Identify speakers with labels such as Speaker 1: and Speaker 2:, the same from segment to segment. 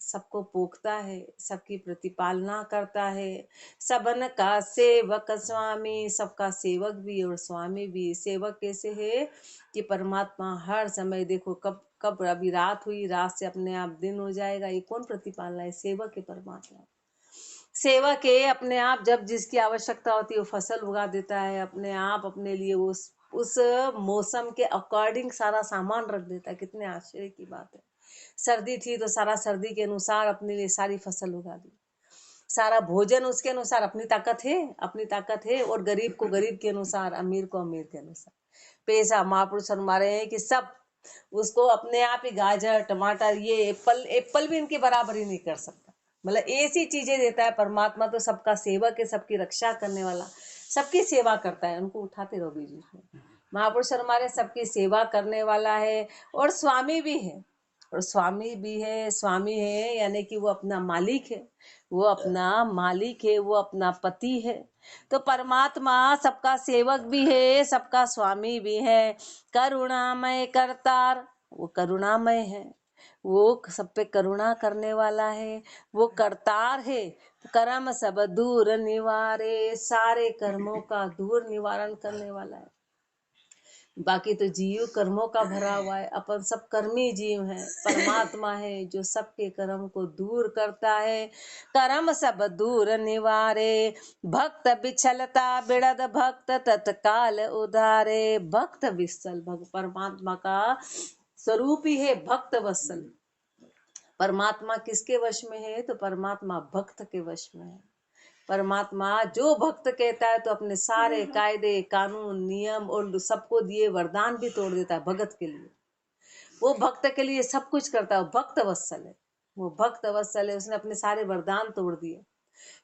Speaker 1: सबको पोखता है, सबकी प्रतिपालना करता है। सबन का सेवक स्वामी, सबका सेवक भी और स्वामी भी। सेवक कैसे है कि परमात्मा हर समय, देखो कब कब अभी रात हुई, रात से अपने आप दिन हो जाएगा, ये कौन प्रतिपालना है? सेवक है परमात्मा। सेवक है अपने आप, जब जिसकी आवश्यकता होती है वो फसल उगा देता है अपने आप, अपने लिए वो उस मौसम के अकॉर्डिंग सारा सामान रख देता है। कितने आश्चर्य की बात है। सर्दी थी तो सारा सर्दी के अनुसार अपने लिए सारी फसल उगा दी, सारा भोजन उसके अनुसार। अपनी ताकत है, अपनी ताकत है, और गरीब को गरीब के अनुसार, अमीर को अमीर के अनुसार। पैसा महापुरुष हमारे हैं कि सब उसको अपने आप ही, गाजर टमाटर, ये एप्पल, एप्पल भी इनकी बराबरी नहीं कर सकता। मतलब ऐसी चीजें देता है परमात्मा। तो सबका सेवक है, सबकी रक्षा करने वाला, सबकी सेवा करता है। उनको उठाते रहो बीच में। महापुरुष हमारे सबकी सेवा करने वाला है और स्वामी भी है। और स्वामी भी है, स्वामी है यानी कि वो अपना मालिक है, वो अपना मालिक है, वो अपना पति है। तो परमात्मा सबका सेवक भी है, सबका स्वामी भी है। करुणामय करतार, वो करुणामय है, वो सब पे करुणा करने वाला है। वो करतार है, कर्म सब दूर निवारे, सारे कर्मों का दूर निवारण करने वाला है। बाकी तो जीव कर्मों का भरा हुआ है, अपन सब कर्मी जीव हैं। परमात्मा है जो सबके कर्म को दूर करता है। कर्म सब दूर निवारे, भक्त बिछलता बिड़द भक्त तत्काल उधारे। भक्त विसल, परमात्मा का स्वरूप ही है भक्त वत्सल। परमात्मा किसके वश में है? तो परमात्मा भक्त के वश में है। परमात्मा जो भक्त कहता है तो अपने सारे कायदे कानून नियम और सबको दिए वरदान भी तोड़ देता है भगत के लिए। वो भक्त के लिए सब कुछ करता है। भक्त वत्सल है, वो भक्त वत्सल है। उसने अपने सारे वरदान तोड़ दिए।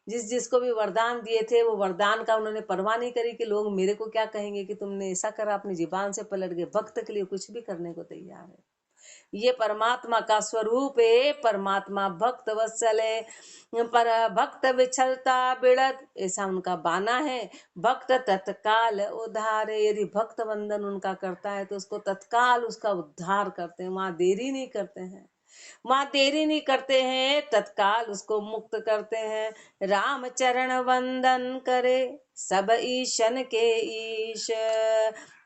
Speaker 1: जिसको भी वरदान दिए थे वो वरदान का उन्होंने परवाह नहीं करी कि लोग मेरे को क्या कहेंगे कि तुमने ऐसा करा, अपनी जुबान से पलट गए। भक्त के लिए कुछ भी करने को तैयार है। ये परमात्मा का स्वरूप है। परमात्मा भक्त वत्सल है। पर भक्त विछलता बिड़त, ऐसा उनका बाना है। भक्त तत्काल उद्धार है। यदि भक्त वंदन उनका करता है तो उसको तत्काल उसका उद्धार करते हैं, वहां देरी नहीं करते हैं, वहां देरी नहीं करते हैं, तत्काल उसको मुक्त करते हैं। राम चरण वंदन करे, सब ईशन के ईश।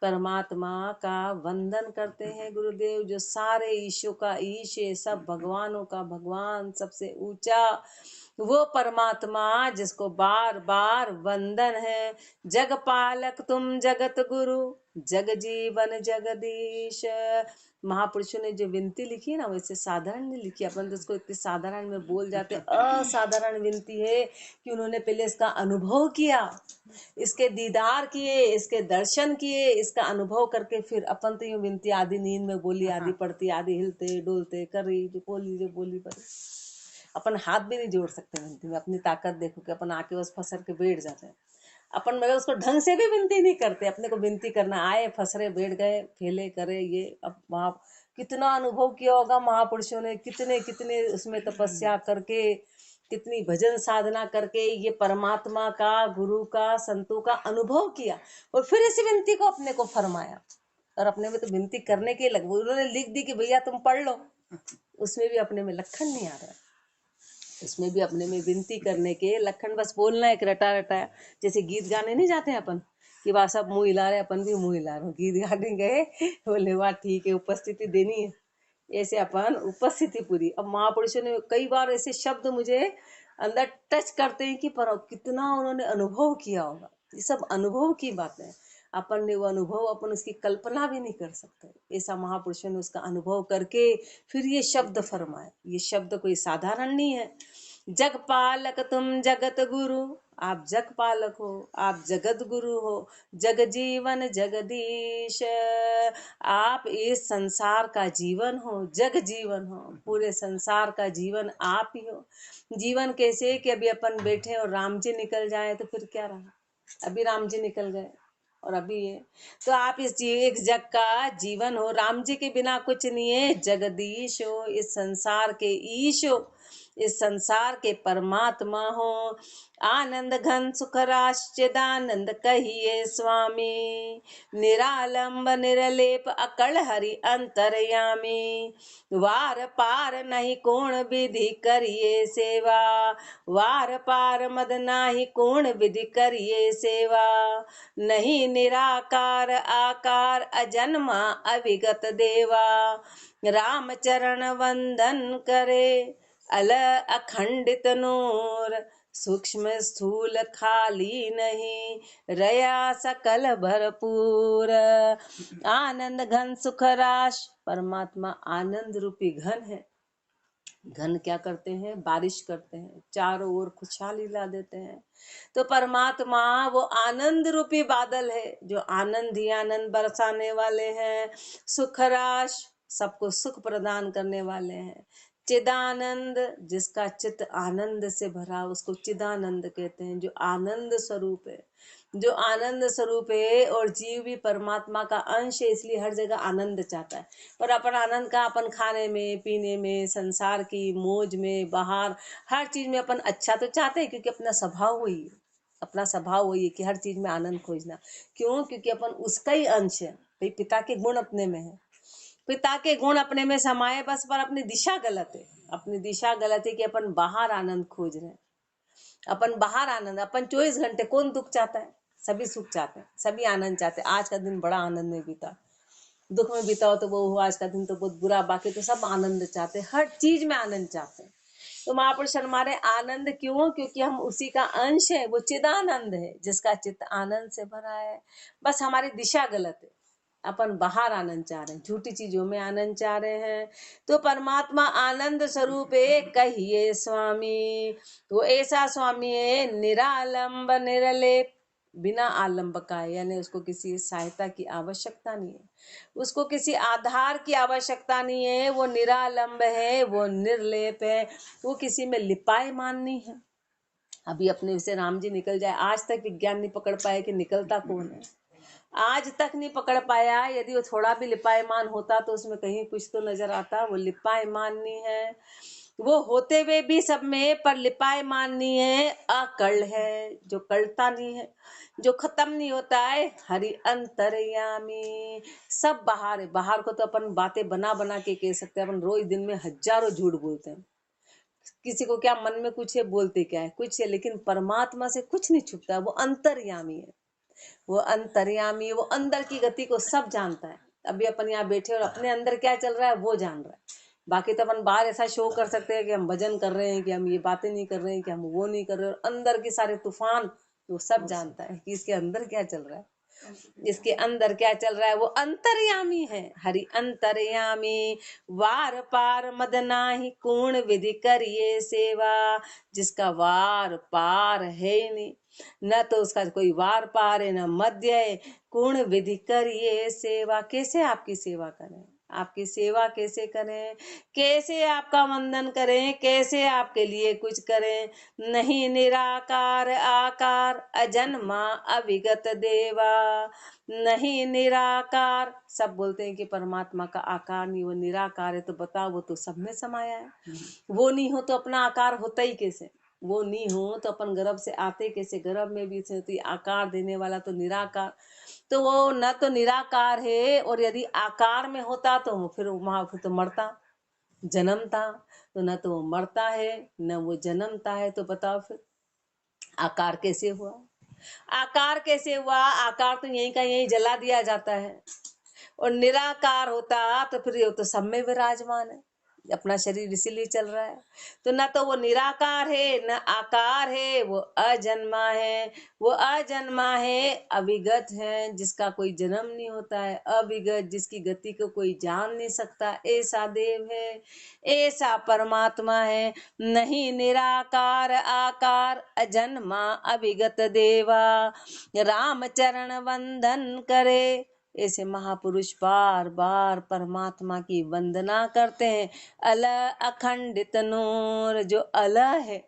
Speaker 1: परमात्मा का वंदन करते हैं गुरुदेव, जो सारे ईशों का ईश है, सब भगवानों का भगवान, सबसे ऊंचा वो परमात्मा जिसको बार बार वंदन है। जग पालक तुम जगत गुरु, जग जीवन जगदीश। महापुरुषों ने जो विनती लिखी है ना, वैसे साधारण नहीं लिखी। अपन तो इसको इतने साधारण में बोल जाते। असाधारण विनती है कि उन्होंने पहले इसका अनुभव किया, इसके दीदार किए, इसके दर्शन किए, इसका अनुभव करके फिर अपन तो यूं विनती आदि नींद में बोली, आदि पढ़ती, आदि हिलते डोलते कर रही, जो बोली पर अपन हाथ भी नहीं जोड़ सकते विनती में। अपनी ताकत देखो कि अपन आके बस फसर के बैठ जाते हैं। अपन मगर उसको ढंग से भी विनती नहीं करते। अपने को विनती करना आए, फसरे बैठ गए, फेले करे ये। अब वहां कितना अनुभव किया होगा महापुरुषों ने, कितने कितने उसमें तपस्या करके, कितनी भजन साधना करके ये परमात्मा का, गुरु का, संतों का अनुभव किया, और फिर इस विनती को अपने को फरमाया। और अपने में तो विनती करने के लगे, उन्होंने लिख दी कि भैया तुम पढ़ लो, उसमें भी अपने में लखन नहीं आ रहा। इसमें भी अपने में विनती करने के लखन, बस बोलना एक रटा रटा। जैसे गीत गाने नहीं जाते हैं अपन कि वाह सब मुंह हिला रहे, अपन भी मुंह हिला रहे, गीत गाने गए, बोले वाह ठीक है, उपस्थिति देनी है, ऐसे अपन उपस्थिति पूरी। अब महापुरुषों ने कई बार ऐसे शब्द मुझे अंदर टच करते हैं कि पर कितना उन्होंने अनुभव किया होगा। ये सब अनुभव की बातें हैं। अपन ने वो अनुभव, अपन उसकी कल्पना भी नहीं कर सकते। ऐसा महापुरुषों ने उसका अनुभव करके फिर ये शब्द फरमाए। ये शब्द कोई साधारण नहीं है। जग पालक तुम जगत गुरु, आप जग पालक हो, आप जगत गुरु हो, जग जीवन जगदीश। आप इस संसार का जीवन हो, जग जीवन हो, पूरे संसार का जीवन आप ही हो। जीवन कैसे कि अभी अपन बैठे और राम जी निकल जाए तो फिर क्या रहा। अभी राम जी निकल गए और अभी है, तो आप इस एक जग का जीवन हो। राम जी के बिना कुछ नहीं है। जगदीश हो, इस संसार के ईश हो, इस संसार के परमात्मा हो। आनंद घन सुख राश्चिदानंद कहिए स्वामी, निरालंब निरलेप अकल हरि अंतरयामी। वार पार नहीं कोण विधि करिए सेवा, वार पार मद नाही कोण विधि करिए सेवा। नहीं निराकार आकार अजन्मा अविगत देवा, राम चरण वंदन करे अल अखंडित नूर। सूक्ष्म स्थूल खाली नहीं रया सकल भरपूर। आनंद घन सुख राश, परमात्मा आनंद रूपी घन है। घन क्या करते हैं? बारिश करते हैं, चारों ओर खुशहाली ला देते हैं। तो परमात्मा वो आनंद रूपी बादल है, जो आनंद ही आनंद बरसाने वाले हैं। सुख राश, सबको सुख प्रदान करने वाले हैं। चिदानंद, जिसका चित्त आनंद से भरा उसको चिदानंद कहते हैं, जो आनंद स्वरूप है, जो आनंद स्वरूप है। और जीव भी परमात्मा का अंश है, इसलिए हर जगह आनंद चाहता है। पर अपन आनंद का अपन खाने में, पीने में, संसार की मौज में, बाहर हर चीज में अपन अच्छा तो चाहते हैं, क्योंकि अपना स्वभाव वही है, अपना स्वभाव वही है कि हर चीज में आनंद खोजना। क्यों? क्योंकि अपन उसका ही अंश है भाई, पिता के गुण अपने में है, पिता के गुण अपने में समाये, बस पर अपनी दिशा गलत है। अपनी दिशा गलत है कि अपन बाहर आनंद खोज रहे हैं, अपन बाहर आनंद। अपन 24 घंटे कौन दुख चाहता है? सभी सुख चाहते हैं, सभी आनंद चाहते हैं। आज का दिन बड़ा आनंद में बीता, दुख में बीता हो तो वो हुआ, आज का दिन तो बहुत बुरा, बाकी तो सब आनंद चाहते हैं, हर चीज में आनंद चाहते हैं। तो महापुरुष हमारे आनंद क्यों? क्योंकि हम उसी का अंश है, वो चिदानंद है, जिसका चित्त आनंद से भरा है। बस हमारी दिशा गलत है, अपन बाहर आनंद चाह रहे हैं, झूठी चीजों में आनंद चाह रहे हैं। तो परमात्मा आनंद स्वरूप है कहिए स्वामी। वो ऐसा स्वामी है निरालंब निरलेप, बिना आलंब का है, यानी उसको किसी सहायता की आवश्यकता नहीं है, उसको किसी आधार की आवश्यकता नहीं है। वो निरालंब है, वो निर्लेप है, वो किसी में लिपायमान नहीं है। अभी अपने से राम जी निकल जाए, आज तक विज्ञान नहीं पकड़ पाया कि निकलता कौन है, आज तक नहीं पकड़ पाया। यदि वो थोड़ा भी लिपायमान होता तो उसमें कहीं कुछ तो नजर आता, वो लिपायमान नहीं है। वो होते हुए भी सब में, पर लिपायमान नहीं है, अकड़ है, जो कड़ता नहीं है, जो खत्म नहीं होता है। हरि अंतर्यामी, सब बाहर है। बाहर को तो अपन बातें बना बना के कह सकते हैं, अपन रोज दिन में हजारों झूठ बोलते हैं, किसी को क्या मन में कुछ है बोलते क्या है, कुछ है, लेकिन परमात्मा से कुछ नहीं छुपता। वो अंतर्यामी है, वो अंतर्यामी, वो अंदर की गति को सब जानता है। अभी अपन यहाँ बैठे और अपने अंदर क्या चल रहा है वो जान रहा है। बाकी तो अपन बाहर ऐसा शो कर सकते हैं कि हम भजन कर रहे हैं, कि हम ये बातें नहीं कर रहे हैं, कि हम वो नहीं कर रहे हैं, और अंदर के सारे तूफान वो सब जानता है कि इसके अंदर क्या चल रहा है, इसके अंदर क्या चल रहा है। वो अंतर्यामी है, हरि अंतर्यामी। वार पार मद नाही कोण विधि करिए सेवा, जिसका वार पार है ही नहीं, न तो उसका कोई वार पार है, न मध्य है। कोण विधि करिए सेवा, कैसे आपकी सेवा करें, आपकी सेवा कैसे करें, कैसे आपका वंदन करें, कैसे आपके लिए कुछ करें। नहीं निराकार आकार अजन्मा अविगत देवा, नहीं निराकार। सब बोलते हैं कि परमात्मा का आकार नहीं, वो निराकार है, तो बताओ वो तो सब में समाया है। वो नहीं हो तो अपना आकार होता ही कैसे, वो नहीं हो तो अपन गर्भ से आते कैसे, गर्भ में भी से तो आकार देने वाला तो निराकार। तो वो न तो निराकार है, और यदि आकार में होता तो फिर वहां फिर तो मरता, जन्मता। तो न तो वो मरता है, न वो जन्मता है। तो बताओ फिर आकार कैसे हुआ, आकार कैसे हुआ? आकार तो यहीं का यहीं जला दिया जाता है। और निराकार होता तो फिर ये तो सब में विराजमान है, अपना शरीर इसीलिए चल रहा है। तो न तो वो निराकार है, न आकार है, वो अजन्मा है। वो अजन्मा है, अविगत है, जिसका कोई जन्म नहीं होता है, अविगत, जिसकी गति को कोई जान नहीं सकता, ऐसा देव है, ऐसा परमात्मा है। नहीं निराकार आकार अजन्मा अविगत देवा, राम चरण वंदन करे। ऐसे महापुरुष बार बार परमात्मा की वंदना करते हैं। अल अखंडित नूर, जो अल है,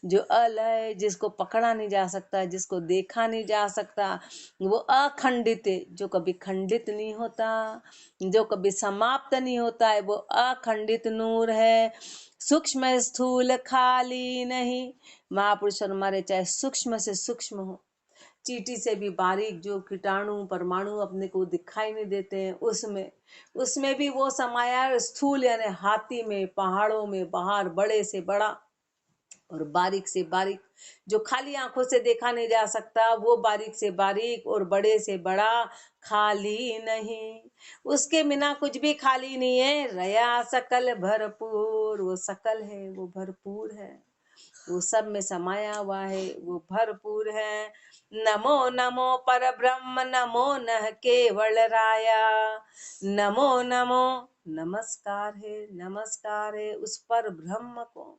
Speaker 1: जो अलय, जिसको पकड़ा नहीं जा सकता, जिसको देखा नहीं जा सकता, वो अखंडित है, जो कभी खंडित नहीं होता, जो कभी समाप्त नहीं होता है, वो अखंडित नूर है। सूक्ष्म स्थूल खाली नहीं। महापुरुष और हमारे चाहे सूक्ष्म से सूक्ष्म हो, चींटी से भी बारीक जो कीटाणु परमाणु अपने को दिखाई नहीं देते हैं, उसमें उसमें भी वो समाया। स्थूल यानी हाथी में, पहाड़ों में, बाहर बड़े से बड़ा और बारीक से बारीक, जो खाली आंखों से देखा नहीं जा सकता, वो बारीक से बारीक और बड़े से बड़ा खाली नहीं। उसके बिना कुछ भी खाली नहीं है। रया सकल भरपूर, वो सकल है, वो भरपूर है, वो सब में समाया हुआ है, वो भरपूर है। नमो नमो पर ब्रह्म, नमो न केवल राया। नमो नमो, नमस्कार है, नमस्कार है उस पर ब्रह्म को,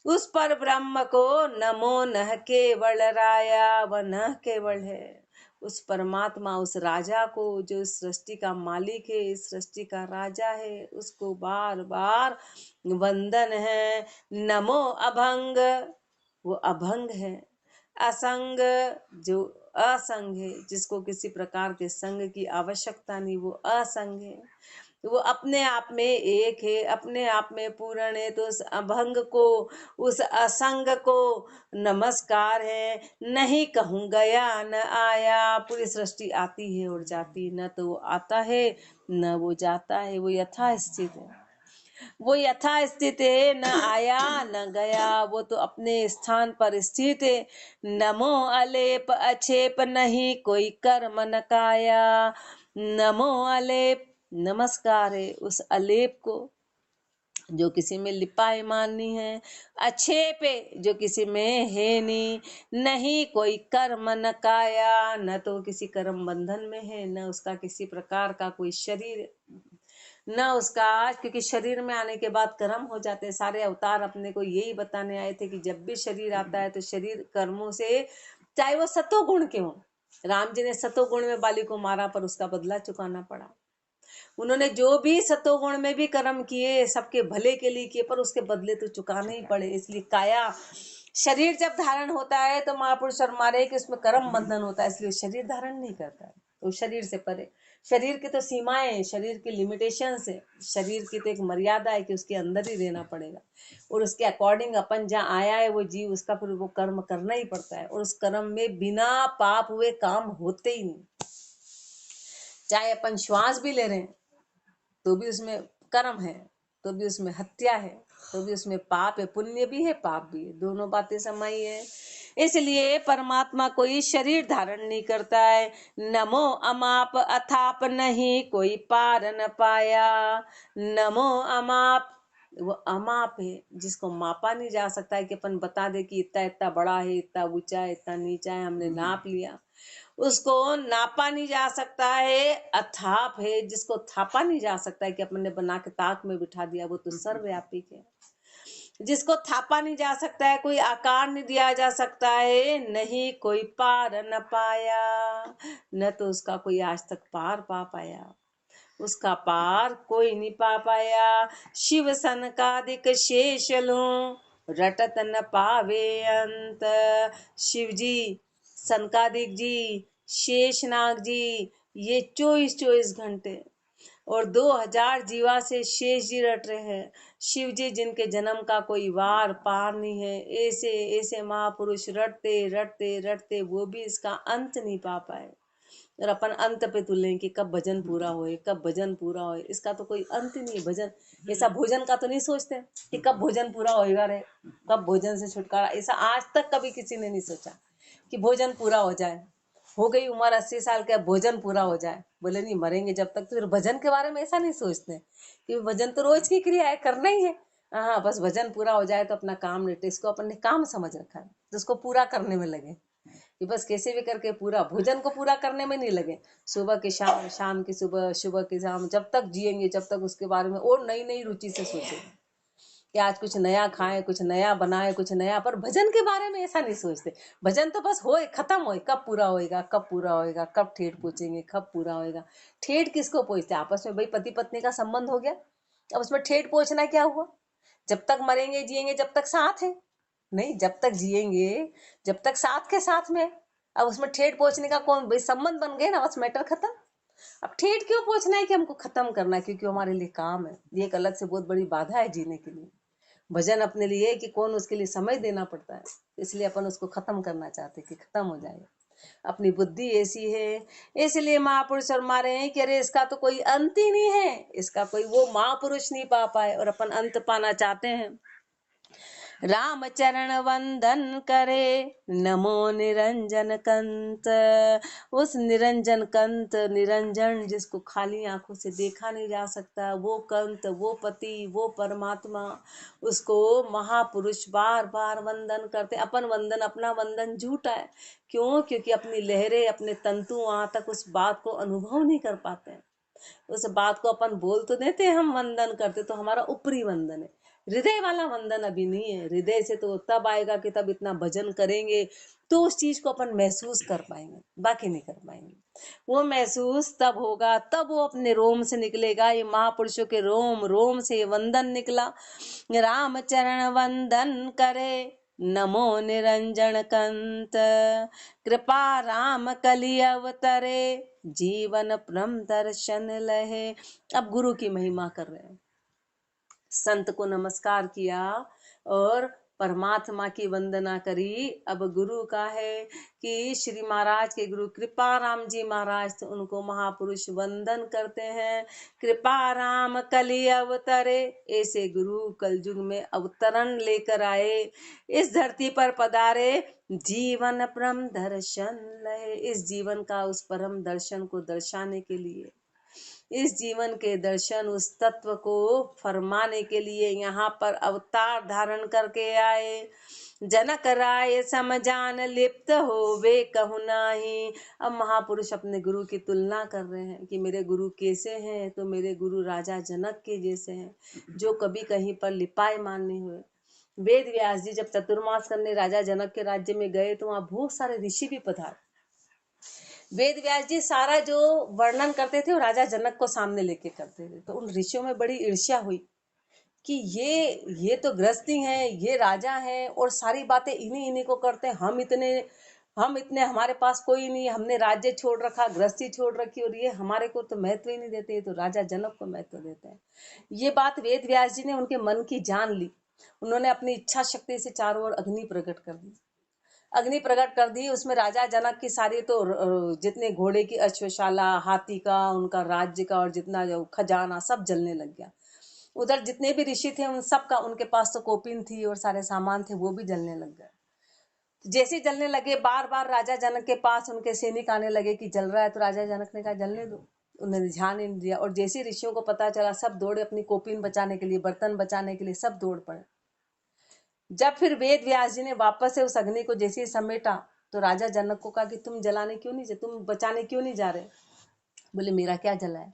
Speaker 1: उस पर ब्रह्म को। नमो न केवल राया, वह न केवल है, उस परमात्मा, उस राजा को, जो इस सृष्टि का मालिक है, इस सृष्टि का राजा है, उसको बार बार वंदन है। नमो अभंग, वो अभंग है। असंग, जो असंग है, जिसको किसी प्रकार के संग की आवश्यकता नहीं, वो असंग है, वो अपने आप में एक है, अपने आप में पूर्ण है। तो उस अभंग को, उस असंग को नमस्कार है। नहीं कहूँ गया न आया, पूरी सृष्टि आती है और जाती, न तो वो आता है न वो जाता है, वो यथा स्थित है, वो यथा स्थित है, न आया न गया, वो तो अपने स्थान पर स्थित है। नमो अलेप अछेप, नहीं कोई कर्म न काया। नमो अलेप, नमस्कार है उस अलेप को, जो किसी में लिपायमान नहीं है। अछेप है, जो किसी में है नहीं। नहीं कोई कर्म न काया, न तो किसी कर्म बंधन में है, न उसका किसी प्रकार का कोई शरीर, न उसका, क्योंकि शरीर में आने के बाद कर्म हो जाते हैं। सारे अवतार अपने को यही बताने आए थे कि जब भी शरीर आता है तो शरीर कर्मों से, चाहे वो सतोगुण के हो। राम जी ने सतोगुण में बाली को मारा, पर उसका बदला चुकाना पड़ा। उन्होंने जो भी सतोगुण में भी कर्म किए, सबके भले के लिए किए, पर उसके बदले तो चुकाने ही पड़े। इसलिए काया, शरीर जब धारण होता है तो महापुरुष और मारे कि उसमें कर्म बंधन होता है, इसलिए शरीर धारण नहीं करता है, तो शरीर से परे। शरीर की तो सीमाएं हैं, शरीर की लिमिटेशन है, शरीर की तो एक मर्यादा है कि उसके अंदर ही रहना पड़ेगा, और उसके अकॉर्डिंग अपन जहाँ आया है वो जीव, उसका फिर वो कर्म करना ही पड़ता है, और उस कर्म में बिना पाप हुए काम होते ही नहीं। चाहे अपन श्वास भी ले रहे हैं तो भी उसमें कर्म है, तो भी उसमें हत्या है, तो भी उसमें पाप है, पुण्य भी है पाप भी है, दोनों बातें समाई है। इसलिए परमात्मा कोई शरीर धारण नहीं करता है। नमो अमाप अथाप, नहीं कोई पार न पाया। नमो अमाप, वो अमाप है, जिसको मापा नहीं जा सकता है कि अपन बता दे कि इतना इतना बड़ा है, इतना ऊंचा है, इतना नीचा है, हमने नाप लिया, उसको नापा नहीं जा सकता है। अथाप है, जिसको थापा नहीं जा सकता है कि अपन ने बना के ताक में बिठा दिया, वो तो सर्वव्यापी है, जिसको थापा नहीं जा सकता है, कोई आकार नहीं दिया जा सकता है। नहीं कोई पार न पाया, न तो उसका कोई आज तक पार पा पाया, उसका पार कोई नहीं पा पाया। शिव सनकादिक शेष लूं, रटत न पावे अंत। शिव जी, सनकादिक जी, शेषनाग जी, ये 24-24 घंटे और 2000 जीवा से शेष जी रट रहे हैं। शिव जी जिनके जन्म का कोई वार पार नहीं है, ऐसे ऐसे महापुरुष रटते रटते रटते वो भी इसका अंत नहीं पा पाए। और अपन अंत पे तुलें कि कब भजन पूरा होए, कब भजन पूरा होए, इसका तो कोई अंत ही नहीं है। भजन ऐसा भोजन का तो नहीं सोचते कि कब भोजन पूरा होएगा रे, कब भोजन से छुटकारा, ऐसा आज तक कभी किसी ने नहीं सोचा कि भोजन पूरा हो जाए। हो गई उम्र 80 साल के, भोजन पूरा हो जाए, बोले नहीं मरेंगे जब तक। तो फिर भजन के बारे में ऐसा नहीं सोचते कि भजन तो रोज की क्रिया है, करना ही है। हाँ, बस भजन पूरा हो जाए तो अपना काम निपटे, इसको अपन ने काम समझ रखा है, तो उसको पूरा करने में लगे कि बस कैसे भी करके पूरा, भोजन को पूरा करने में नहीं लगे। सुबह की शाम, शाम की सुबह, सुबह की शाम, जब तक जिएंगे जब तक उसके बारे में और नई नई रुचि से सोचेंगे कि आज कुछ नया खाएं, कुछ नया बनाए, कुछ नया। पर भजन के बारे में ऐसा नहीं सोचते। भजन तो बस होए, खत्म होए, कब पूरा होएगा, कब पूरा होएगा, कब ठेठ पूछेंगे, कब पूरा होएगा। ठेठ किसको पूछते, आपस में भाई पति पत्नी का संबंध हो गया, अब उसमें ठेठ पूछना क्या हुआ। जब तक मरेंगे जिएंगे जब तक साथ है, नहीं, जब तक जिएंगे, जब तक साथ के साथ में। अब उसमें ठेठ पहुंचने का कौन भाई, संबंध बन गए ना, बस मैटर खत्म। अब ठेठ क्यों पहुंचना है कि हमको खत्म करना है, क्योंकि हमारे लिए काम है। ये एक अलग से बहुत बड़ी बाधा है जीने के लिए। भजन अपने लिए कि कौन उसके लिए समय देना पड़ता है, इसलिए अपन उसको खत्म करना चाहते कि खत्म हो जाए। अपनी बुद्धि ऐसी है, इसलिए महापुरुष और मारे हैं कि अरे इसका तो कोई अंत ही नहीं है, इसका कोई वो महापुरुष नहीं पा पाए और अपन अंत पाना चाहते हैं। राम चरण वंदन करे, नमो निरंजन कंत। उस निरंजन कंत, निरंजन जिसको खाली आंखों से देखा नहीं जा सकता, वो कंत, वो पति, वो परमात्मा, उसको महापुरुष बार बार वंदन करते। अपन वंदन, अपना वंदन झूठा है। क्यों? क्योंकि अपनी लहरें, अपने तंतु वहां तक उस बात को अनुभव नहीं कर पाते हैं। उस बात को अपन बोल तो देते हम वंदन करते, तो हमारा ऊपरी वंदन है, हृदय वाला वंदन अभी नहीं है। हृदय से तो तब आएगा कि तब इतना भजन करेंगे तो उस चीज को अपन महसूस कर पाएंगे, बाकी नहीं कर पाएंगे। वो महसूस तब होगा, तब वो अपने रोम से निकलेगा। ये महापुरुषों के रोम रोम से ये वंदन निकला। राम चरण वंदन करे, नमो निरंजन कंत। कृपा राम कलि अवतरे, जीवन परम दर्शन लहे। अब गुरु की महिमा कर रहे हैं, संत को नमस्कार किया और परमात्मा की वंदना करी। अब गुरु का है कि श्री महाराज के गुरु कृपा राम जी महाराज, तो उनको महापुरुष वंदन करते हैं। कृपा राम कलि अवतरे, ऐसे गुरु कलयुग में अवतरण लेकर आए, इस धरती पर पधारे। जीवन परम दर्शन लहे, इस जीवन का उस परम दर्शन को दर्शाने के लिए, इस जीवन के दर्शन, उस तत्व को फरमाने के लिए यहाँ पर अवतार धारण करके आए। जनक राय समझान लिप्त हो वे कहु नाही। अब महापुरुष अपने गुरु की तुलना कर रहे हैं कि मेरे गुरु कैसे हैं, तो मेरे गुरु राजा जनक के जैसे हैं, जो कभी कहीं पर लिपायमान नहीं हुए। वेद व्यास जी जब चतुर्मास करने राजा जनक के राज्य में गए, तो वहां बहुत सारे ऋषि भी पधारे। वेद व्यास जी सारा जो वर्णन करते थे वो राजा जनक को सामने लेके करते थे, तो उन ऋषियों में बड़ी ईर्ष्या हुई कि ये तो गृहस्थी हैं, ये राजा हैं और सारी बातें इन्हीं इन्हीं को करते हैं। हम इतने हमारे पास कोई नहीं, हमने राज्य छोड़ रखा, गृहस्थी छोड़ रखी, और ये हमारे को तो महत्व ही नहीं देते, तो राजा जनक को महत्व देते हैं। ये बात वेद व्यास जी ने उनके मन की जान ली। उन्होंने अपनी इच्छा शक्ति से चारों ओर अग्नि प्रकट कर दी। अग्नि प्रकट कर दी, उसमें राजा जनक की सारी तो जितने घोड़े की अश्वशाला, हाथी का, उनका राज्य का और जितना जो खजाना सब जलने लग गया। उधर जितने भी ऋषि थे उन सब का, उनके पास तो कोपिन थी और सारे सामान थे, वो भी जलने लग गए। जैसे जलने लगे, बार बार राजा जनक के पास उनके सैनिक आने लगे कि जल रहा है, तो राजा जनक ने कहा जलने दो, उन्होंने ध्यान नहीं दिया। और जैसे ऋषियों को पता चला, सब दौड़े अपनी कोपिन बचाने के लिए, बर्तन बचाने के लिए, सब दौड़ पड़े। जब फिर वेद व्यास जी ने वापस से उस अग्नि को जैसे ही समेटा, तो राजा जनक को कहा कि तुम जलाने क्यों नहीं, तुम बचाने क्यों नहीं जा रहे? बोले मेरा क्या जला है,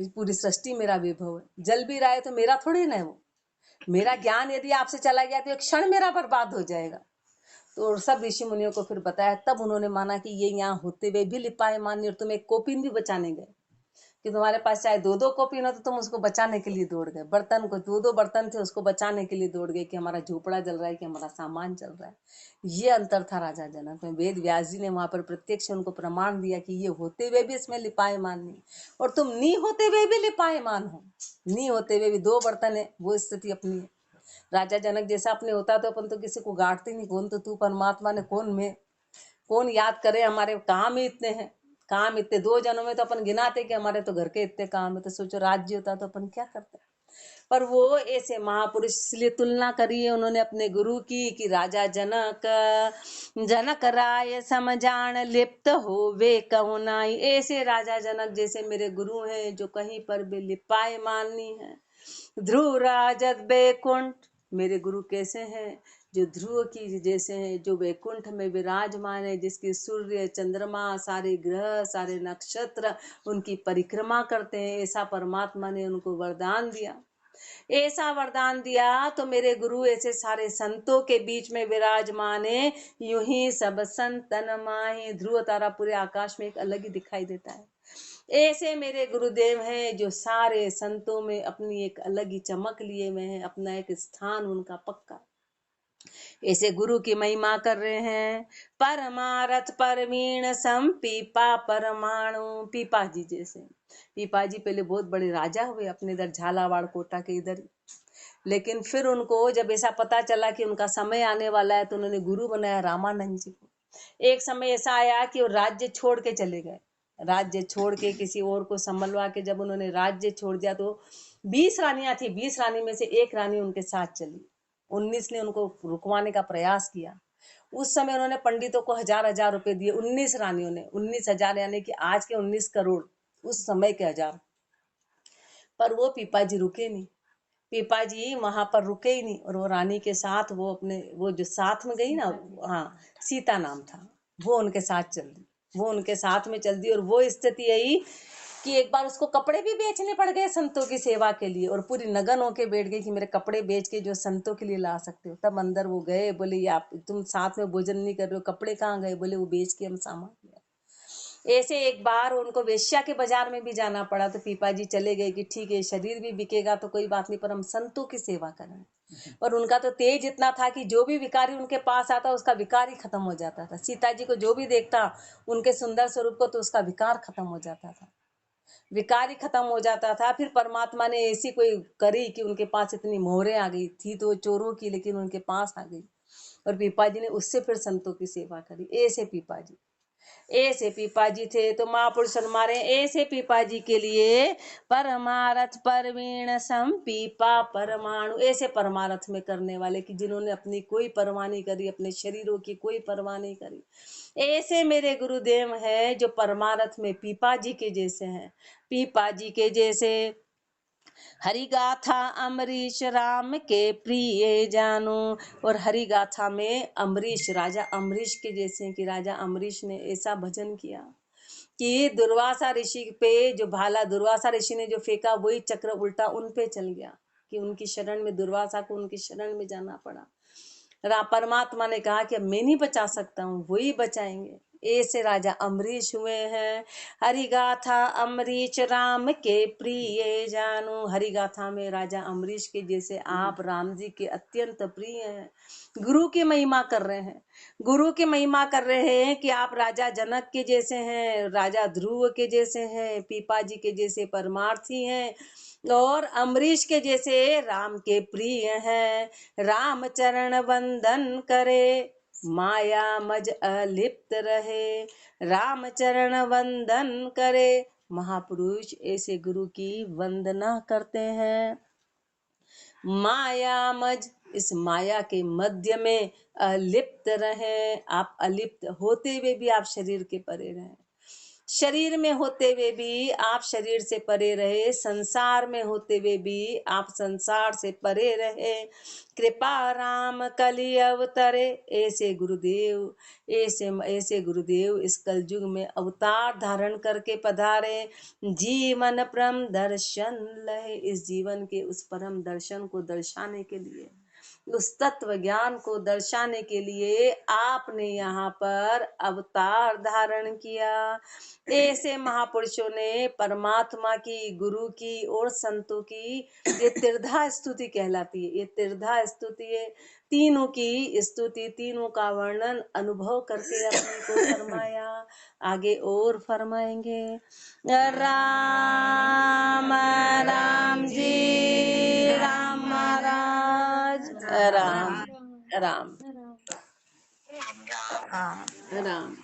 Speaker 1: पूरी सृष्टि मेरा विभव है, जल भी रहा है तो मेरा थोड़ी ना है वो। मेरा ज्ञान यदि आपसे चला गया तो एक क्षण मेरा बर्बाद हो जाएगा। तो सब ऋषि मुनियों को फिर बताया, तब उन्होंने माना कि ये यहाँ होते हुए भी लिपायमान नहीं और तुम एक कोपिन भी बचाने गए, कि तुम्हारे पास चाहे दो दो कॉपी हो तो तुम उसको बचाने के लिए दौड़ गए। बर्तन को, दो दो बर्तन थे, उसको बचाने के लिए दौड़ गए कि हमारा झोपड़ा जल रहा है, कि हमारा सामान चल रहा है। ये अंतर था राजा जनक में। वेद व्यास जी ने वहां पर प्रत्यक्ष उनको प्रमाण दिया कि ये होते हुए भी इसमें लिपायमान नहीं, और तुम नहीं होते हुए भी लिपायमान हो। नहीं होते हुए भी दो बर्तन है, वो स्थिति अपनी है। राजा जनक जैसा अपने होता तो अपन तो किसी को गाड़ते नहीं, कौन तो तू परमात्मा ने, कौन मैं, कौन याद करे, हमारे काम ही इतने हैं, काम इतने। दो जनों में तो अपन गिनाते कि हमारे तो घर के इतने काम है, तो सोचो राज्य होता तो अपन क्या करते। पर वो ऐसे महापुरुष, इसलिए तुलना करी है उन्होंने अपने गुरु की कि राजा जनक, जनक राय समझान लिप्त हो वे कहु नाई। ऐसे राजा जनक जैसे मेरे गुरु हैं, जो कहीं पर भी लिपायमान नहीं है। ध्रुव राजत बैकुंठ, मेरे गुरु कैसे हैं, जो ध्रुव की जैसे हैं, जो वैकुंठ में विराजमान है, जिसकी सूर्य चंद्रमा सारे ग्रह सारे नक्षत्र उनकी परिक्रमा करते हैं। ऐसा परमात्मा ने उनको वरदान दिया, ऐसा वरदान दिया। तो मेरे गुरु ऐसे सारे संतों के बीच में विराजमान है। यूं ही सब संतन माहे, ध्रुव तारा पूरे आकाश में एक अलग ही दिखाई देता है। ऐसे मेरे गुरुदेव हैं, जो सारे संतों में अपनी एक अलग ही चमक लिए हुए हैं, अपना एक स्थान उनका पक्का। ऐसे गुरु की महिमा कर रहे हैं। परमारथ परवीण सम पीपा परमाणु, पीपा जी जैसे। पीपा जी पहले बहुत बड़े राजा हुए अपने इधर झालावाड़ कोटा के इधर, लेकिन फिर उनको जब ऐसा पता चला कि उनका समय आने वाला है तो उन्होंने गुरु बनाया रामानंद जी को। एक समय ऐसा आया कि वो राज्य छोड़ के चले गए, राज्य छोड़ के किसी और को संभलवा के जब उन्होंने राज्य छोड़ दिया तो 20 रानियां थी, 20 रानी में से एक रानी उनके साथ चली। 19 ने उनको रुकवाने का प्रयास किया। उस समय उन्होंने पंडितों को 1000-1000 रुपए दिए। 19 रानियों ने 19,000 यानी कि आज के 19 करोड़, उस समय के 1000। पर वो पीपा जी रुके नहीं, पीपा जी वहां पर रुके ही नहीं। और वो रानी के साथ वो अपने वो जो साथ में गई ना, हाँ सीता नाम था, वो उनके साथ चल दी, वो उनके साथ में चल दी। और वो स्थिति आई कि एक बार उसको कपड़े भी बेचने पड़ गए संतों की सेवा के लिए, और पूरी नगन होके बैठ गई कि मेरे कपड़े बेच के जो संतों के लिए ला सकते हो। तब अंदर वो गए, बोले ये आप तुम साथ में भोजन नहीं कर रहे हो, कपड़े कहाँ गए? बोले वो बेच के हम सामान लिया। ऐसे एक बार उनको वेश्या के बाजार में भी जाना पड़ा तो पीपा जी चले गए कि ठीक है शरीर भी बिकेगा तो कोई बात नहीं, पर हम संतों की सेवा करें। और उनका तो तेज इतना था कि जो भी भिखारी उनके पास आता उसका विकार ही खत्म हो जाता था। सीता जी को जो भी देखता उनके सुंदर स्वरूप को तो उसका विकार खत्म हो जाता था, विकार ही खत्म हो जाता था। फिर परमात्मा ने ऐसी कोई करी कि उनके पास इतनी मोहरें आ गई थी तो चोरों की, लेकिन उनके पास आ गई। और पीपा जी ने उससे फिर संतों की सेवा करी। ऐसे पीपा जी, ऐसे पीपा जी थे। तो महापुरुष हमारे ऐसे पीपा जी के लिए परमारथ परवीण सम पीपा परमाणु, ऐसे परमारथ में करने वाले कि जिन्होंने अपनी कोई परवाह नहीं करी, अपने शरीरों की कोई परवाह नहीं करी, ऐसे मेरे गुरुदेव है जो परमारथ में पीपा जी के जैसे हैं, पीपा जी के जैसे। हरि गाथा अमरीश राम के प्रिय जानू। और हरि गाथा में अमरीश, राजा अमरीश के जैसे कि राजा अमरीश ने ऐसा भजन किया कि दुर्वासा ऋषि पे जो भाला दुर्वासा ऋषि ने जो फेंका वही चक्र उल्टा उन पे चल गया, कि उनकी शरण में दुर्वासा को उनकी शरण में जाना पड़ा। परमात्मा ने कहा कि मैं नहीं बचा सकता हूँ, वही बचाएंगे। ऐसे राजा अमरीश हुए हैं। हरिगाथा अमरीश राम के प्रिय जानू। हरिगाथा में राजा अमरीश के जैसे आप राम जी के अत्यंत प्रिय हैं। गुरु की महिमा कर रहे हैं, गुरु की महिमा कर रहे हैं कि आप राजा जनक के जैसे हैं, राजा ध्रुव के जैसे हैं, पीपा जी के जैसे परमार्थी हैं, और अमरीश के जैसे राम के प्रिय हैं। राम चरण वंदन करे, माया मज अलिप्त रहे। राम चरण वंदन करे, महापुरुष ऐसे गुरु की वंदना करते हैं। माया मज, इस माया के मध्य में अलिप्त रहे। आप अलिप्त होते हुए भी आप शरीर के परे रहे, शरीर में होते हुए भी आप शरीर से परे रहे, संसार में होते हुए भी आप संसार से परे रहे। कृपा राम कलि अवतरे, ऐसे गुरुदेव, ऐसे ऐसे गुरुदेव इस कलयुग में अवतार धारण करके पधारे। जीवन परम दर्शन लहे, इस जीवन के उस परम दर्शन को दर्शाने के लिए, उस तत्व ज्ञान को दर्शाने के लिए आपने यहाँ पर अवतार धारण किया। ऐसे महापुरुषों ने परमात्मा की, गुरु की और संतों की, ये त्रिधा स्तुति कहलाती है, ये त्रिधा स्तुति है। तीनों की स्तुति, तीनों का वर्णन अनुभव करके अपने को फरमाया, आगे और फरमाएंगे। राम राम जी राम महाराज राम राम
Speaker 2: हाँ
Speaker 1: राम।